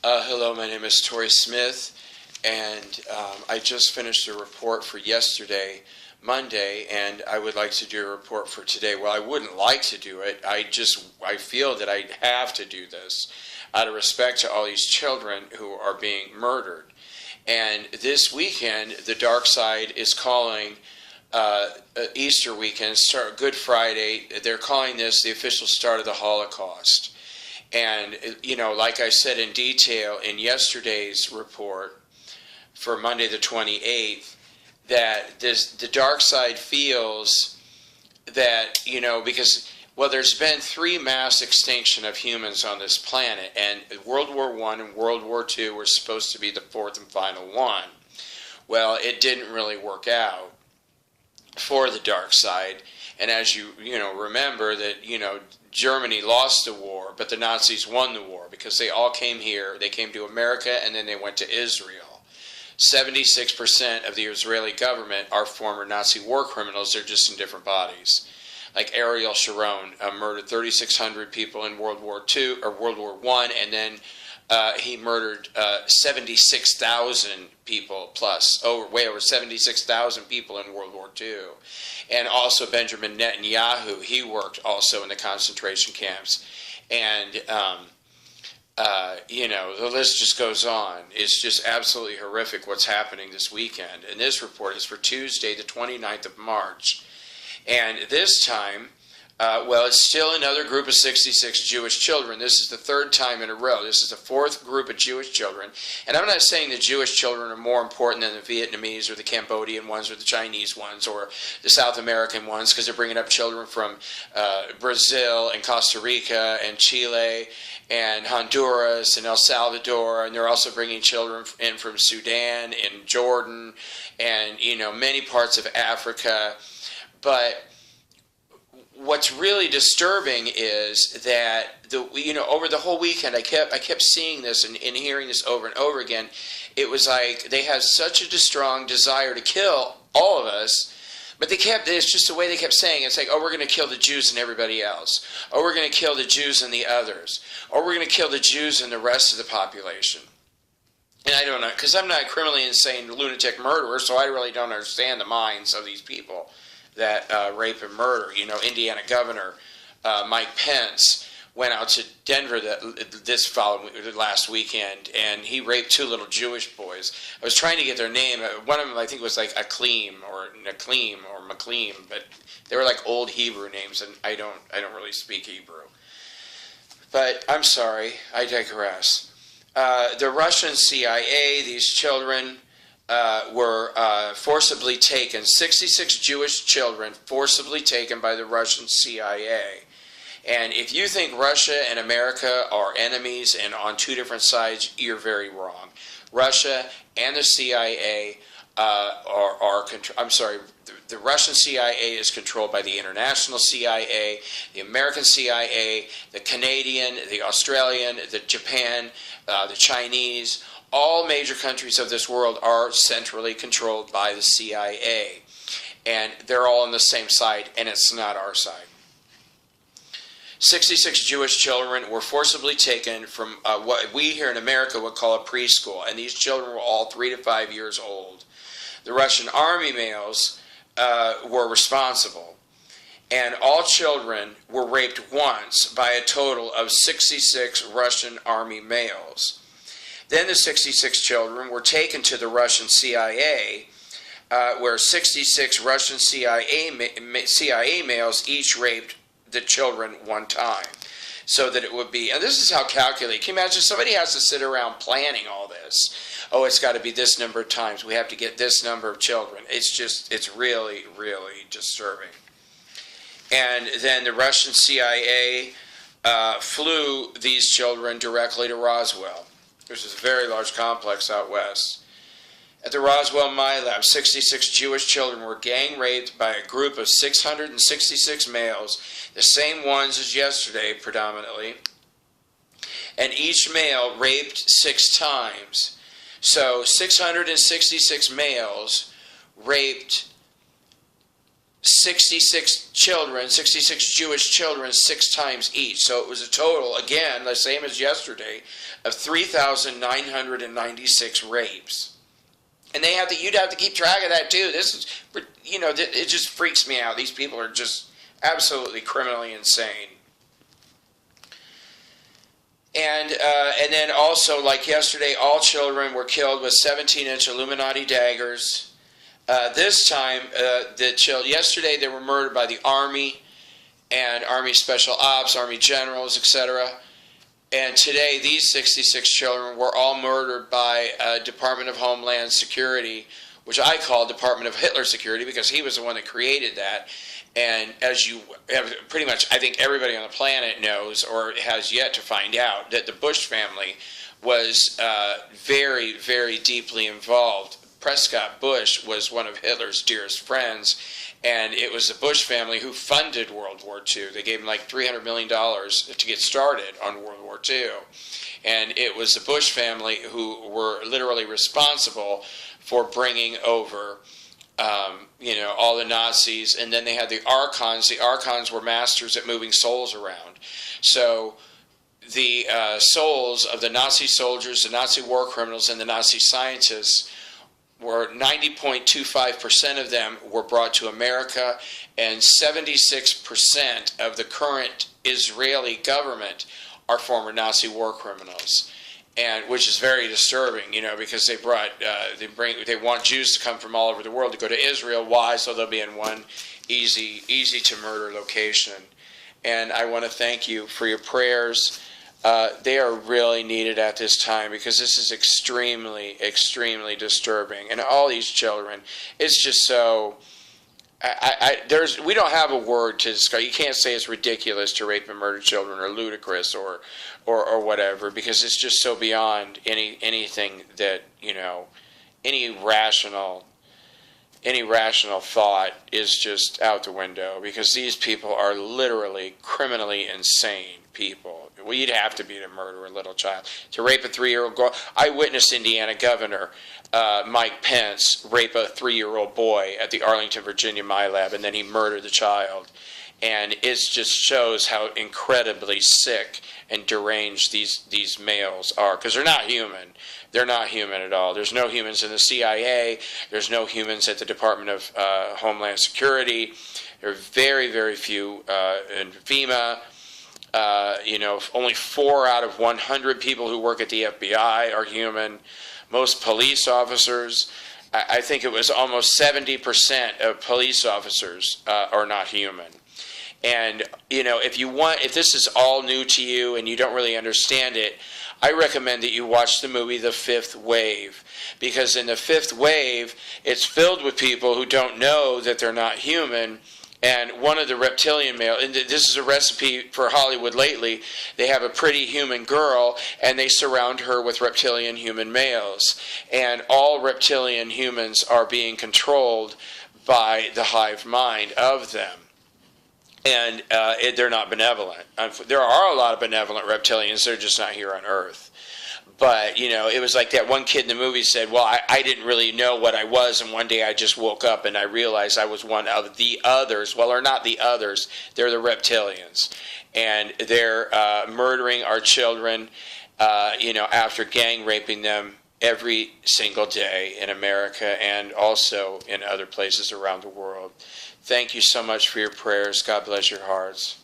Hello, my name is Tori Smith, and I just finished a report for yesterday, Monday, and I would like to do a report for today. Well, I wouldn't like to do it. I feel that I have to do this out of respect to all these children who are being murdered. And this weekend, the dark side is calling Easter weekend, Good Friday. They're calling this the official start of the Holocaust. And, you know, like I said in detail in yesterday's report for Monday the 28th, that the dark side feels that, you know, because, well, there's been 3 mass extinction of humans on this planet, and World War I and World War II were supposed to be the 4th and final one. Well, it didn't really work out for the dark side. And as you remember that, Germany lost the war, but the Nazis won the war because they all came here. They came to America, and then they went to Israel. 76% of the Israeli government are former Nazi war criminals. They're just in different bodies. Like Ariel Sharon murdered 3,600 people in World War II or World War I, and then he murdered 76,000 people plus, way over 76,000 people in World War II. And also Benjamin Netanyahu, he worked also in the concentration camps. And, the list just goes on. It's just absolutely horrific what's happening this weekend. And this report is for Tuesday, the 29th of March. And this time, it's still another group of 66 Jewish children. This is the 3rd time in a row. This is the 4th group of Jewish children. And I'm not saying the Jewish children are more important than the Vietnamese or the Cambodian ones or the Chinese ones or the South American ones, because they're bringing up children from Brazil and Costa Rica and Chile and Honduras and El Salvador. And they're also bringing children in from Sudan and Jordan and, many parts of Africa. But what's really disturbing is that over the whole weekend I kept seeing this and hearing this over and over again. It was like they had such a strong desire to kill all of us, but it's just the way they kept saying it. It's like, oh, we're going to kill the Jews and everybody else. Oh, we're going to kill the Jews and the others. Or we're going to kill the Jews and the rest of the population. And I don't know, because I'm not a criminally insane lunatic murderer, so I really don't understand the minds of these people that rape and murder. Indiana Governor Mike Pence went out to Denver last weekend, and he raped 2 little Jewish boys. I was trying to get their name. One of them, I think, was like Akleem or Nakleem or Makleem, but they were like old Hebrew names, and I don't really speak Hebrew. But I'm sorry, I digress. The Russian CIA, these children were forcibly taken, 66 Jewish children forcibly taken by the Russian CIA. And if you think Russia and America are enemies and on 2 different sides, you're very wrong. Russia and the CIA the Russian CIA is controlled by the international CIA, the American CIA, the Canadian, the Australian, the Japan, the Chinese. All major countries of this world are centrally controlled by the CIA. And they're all on the same side, and it's not our side. 66 Jewish children were forcibly taken from what we here in America would call a preschool, and these children were all 3 to 5 years old. The Russian army males were responsible, and all children were raped once by a total of 66 Russian army males. Then the 66 children were taken to the Russian CIA, where 66 Russian CIA males each raped the children one time. So that it would be, and this is how calculated. Can you imagine somebody has to sit around planning all this? Oh, it's got to be this number of times. We have to get this number of children. It's really, really disturbing. And then the Russian CIA flew these children directly to Roswell, which is a very large complex out west. At the ROSWELL MILAB, 66 Jewish children were gang raped by a group of 666 males, the same ones as yesterday predominantly, and each male raped 6 times. So 666 males raped 66 children, 66 Jewish children, 6 times each. So it was a total, again, the same as yesterday, of 3,996 rapes. And you'd have to keep track of that too. This is, it just freaks me out. These people are just absolutely criminally insane. And then also, like yesterday, all children were killed with 17-inch Illuminati daggers. This time, yesterday they were murdered by the Army and Army Special Ops, Army generals, etc. And today, these 66 children were all murdered by Department of Homeland Security, which I call Department of Hitler Security because he was the one that created that. And as you have pretty much, I think everybody on the planet knows or has yet to find out that the Bush family was very, very deeply involved. Prescott Bush was one of Hitler's dearest friends, and it was the Bush family who funded World War II. They gave him like $300 million to get started on World War II. And it was the Bush family who were literally responsible for bringing over all the Nazis. And then they had the Archons. The Archons were masters at moving souls around. So the souls of the Nazi soldiers, the Nazi war criminals, and the Nazi scientists were 90.25% of them were brought to America, and 76% of the current Israeli government are former Nazi war criminals, and which is very disturbing, because they want Jews to come from all over the world to go to Israel. Why? So they'll be in one easy to murder location. And I want to thank you for your prayers. They are really needed at this time because this is extremely, extremely disturbing. And all these children, it's just so. We don't have a word to describe. You can't say it's ridiculous to rape and murder children, or ludicrous, or whatever, because it's just so beyond anything that any rational thought is just out the window, because these people are literally criminally insane people. Well, you'd have to be to murder a little child. To rape a 3-year-old girl. I witnessed Indiana Governor Mike Pence rape a 3-year-old boy at the Arlington, Virginia MILAB, and then he murdered the child. And it just shows how incredibly sick and deranged these males are, because they're not human. They're not human at all. There's no humans in the CIA. There's no humans at the Department of Homeland Security. There are very, very few in FEMA. Only 4 out of 100 people who work at the FBI are human. Most police officers, I think it was almost 70% of police officers are not human. And, if this is all new to you and you don't really understand it, I recommend that you watch the movie The Fifth Wave, because in The Fifth Wave, it's filled with people who don't know that they're not human. And one of the reptilian male, and this is a recipe for Hollywood lately, they have a pretty human girl, and they surround her with reptilian human males. And all reptilian humans are being controlled by the hive mind of them. And they're not benevolent. There are a lot of benevolent reptilians, they're just not here on Earth. But, it was like that one kid in the movie said, well, I didn't really know what I was, and one day I just woke up and I realized I was one of the others. Well, they're not the others, they're the reptilians. And they're murdering our children, after gang raping them every single day in America and also in other places around the world. Thank you so much for your prayers. God bless your hearts.